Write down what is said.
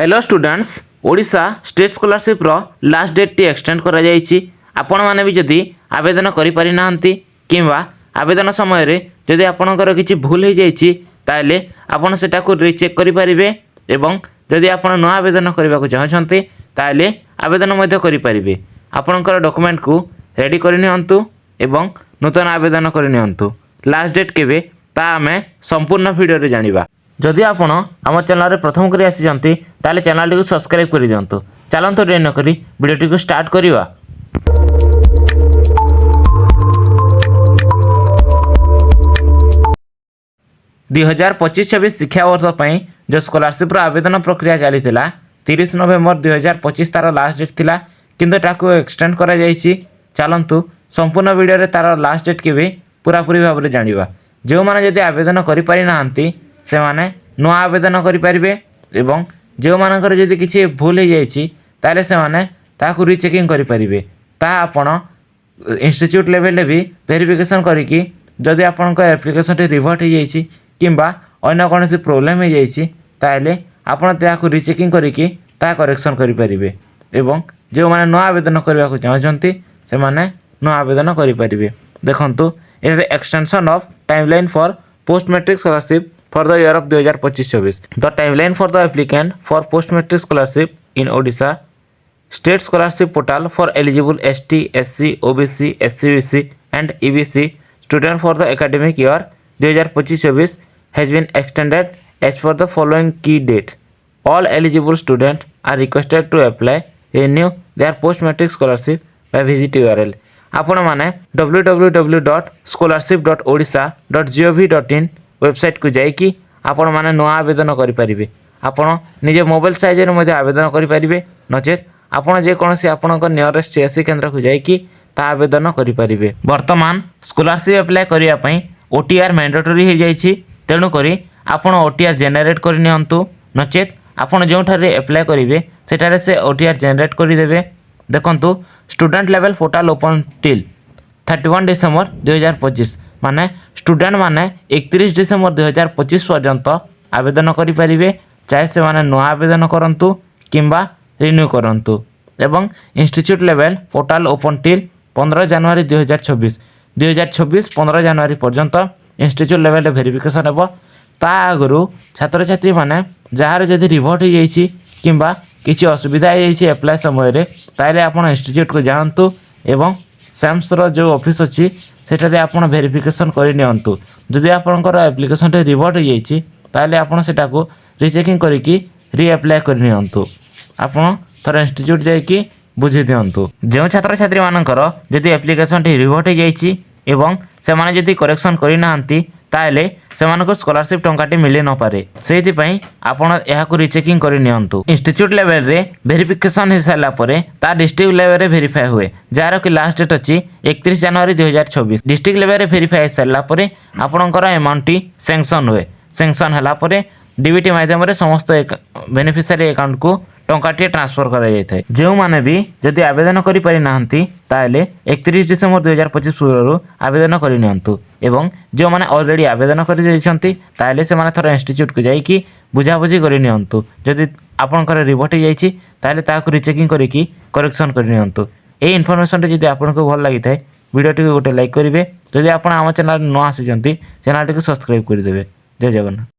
Hello students Odisha state scholarship रो last date टी extend करा जायछि। आपण माने भी जदि आवेदन करि पारि नाहंती किंवा आवेदन समय रे जदि आपणकर किछि भूल हो जायछि ताले आपण सेटा को रीचेक करि परिबे एवं जदि आपण न आवेदन करबा को चाहछंती ताले आवेदन मध्ये करि परिबे। आपणकर डॉक्यूमेंट को रेडी करि नियंतु एवं नूतन आवेदन करि नियंतु। लास्ट डेट केबे ता आमे संपूर्ण वीडियो रे जानिबा। जदि आपण आम चैनल रे प्रथम करी आसी ताले चैनल टी को सब्सक्राइब कर दियंतु। चलंतु देरी न करी वीडियो को स्टार्ट करिवा। 2025-26 शिक्षा वर्ष पई जो स्कॉलरशिप रो आवेदन प्रक्रिया चली 30 नवेम्बर 2025 तार लास्ट डेट थिला किंतु ताको एक्सटेंड करा जायछि। चलंतु संपूर्ण वीडियो रे तार लास्ट डेट केबे पूरा पूरी भाव रे जानिबा। जो माने जदि आवेदन करि पारि नाहंती से माने नुआ आवेदन करि परिबे एवं जो मानकर जदि किछि भूल हो जायछि ताले से माने ताकू रीचेकिंग करि परिबे। ता आपण इंस्टीट्यूट लेवल रे भी वेरिफिकेशन करिकि जदि आपनक एप्लिकेशन टी रिवर्ट हो जायछि किंबा अन्य कोनोसी प्रॉब्लम हो जायछि ताले आपण ताकू रीचेकिंग करिकि ता करेक्शन करि परिबे एवं जो माने नुआ आवेदन करबा को चाहछंती से माने नुआ आवेदन करि परिबे। देखंतु ए extension of timeline for post matric scholarship for the year of 2025-26. The timeline for the applicant for post-matric scholarship in Odisha State Scholarship Portal for eligible ST, SC, OBC, SCBC and EBC student for the academic year 2025-26 has been extended as per the following key dates. All eligible students are requested to apply renew their post-matric scholarship by visit URL. आपण माने www.scholarship.odisha.gov.in website को जाइकी आपण माने नुआ आवेदन करि परिबे। आपण निजे मोबाइल साइज रे मध्ये आवेदन करि परिबे नचेत आपण जे कोनसी आपणक नियरेस्ट सीएससी केंद्र को जाइकी ता आवेदन करि परिबे। वर्तमान स्कॉलरशिप अप्लाई करिया पई ओटीआर मैंडेटरी हो जाइछि तेनु करी आपण ओटीआर जनरेट करि नियंतु नचेत आपण जो ठारे अप्लाई करिवे सेटारे से ओटीआर जनरेट करि देबे। देखंतु student level portal open till 31 December 2025 माने स्टूडेंट माने 31 डिसेंबर 2025 पर्यंत आवेदन करि परिबे चाहे से माने नुआ आवेदन करंतु किंबा रिन्यू करंतु एवं institute level portal open till 15 जनवरी 2026 15 जनवरी पर्यंत इंस्टीट्यूट लेवल वेरिफिकेशन हेबो। ता आगरु छात्र छात्री माने जहार जदि रिवर्ट हो जाइछि किंबा किछि असुविधा हो जाइछि अप्लाई समय रे ताले आपण इंस्टीट्यूट को जानतु एवं सैम्स रो जो ऑफिस अछि सेठारे आपण वेरिफिकेशन करि नियंतु। जदि आपनकर एप्लिकेशन टे रिवर्ट हो जाइछि ताले आपण सेटा को रीचेकिंग करिकि री अप्लाई करि नियंतु। आपण थर इंस्टीट्यूट जाइकि बुझि दियंतु। जे छात्र छात्री मानकर जदि एप्लिकेशन टे रिवर्ट हो जाइछि एवं से माने जदि करेक्शन करि नाहंती ताले सेमानको स्कॉलरशिप टंकाटी मिले न पारे सेति पई आपण एहा को रीचेकिंग करि नियंतु। इंस्टीट्यूट लेवल रे वेरिफिकेशन हे साला परे ता डिस्ट्रिक्ट लेवल रे वेरीफाई हुए जार कि लास्ट डेट अछि 31 जनवरी 2026। डिस्ट्रिक्ट लेवल रे वेरीफाई साला परे आपणकर अमाउंट टी सैंक्शन हुए। सैंक्शन हला परे डीबीटी माध्यम रे समस्त बेनिफिशियरी अकाउंट को टंकाटी ट्रांसफर करा जाय थाए। जेउ माने भी जदि आवेदन करि पारि नाहंती ताले 31 डिसेंबर 2025 पूर्व आवेदन करि नियंतु एवं जो माने ऑलरेडी आवेदन करि दैछंती ताले से माने थोर इंस्टीट्यूट को जाइकी बुझाबुझी करि नियंतु। जदि आपनकर रिवर्ट जाइछि ताले ताको रीचेकिंग करिकि करेक्शन करि नियंतु। ए इन्फॉर्मेशन जदि आपनको भल लागि थाए वीडियो टी गोटे लाइक करिवे। जदि आपण आम चैनल न आसीजंती चैनल टी को सब्सक्राइब करि देबे। जय जगन्नाथ।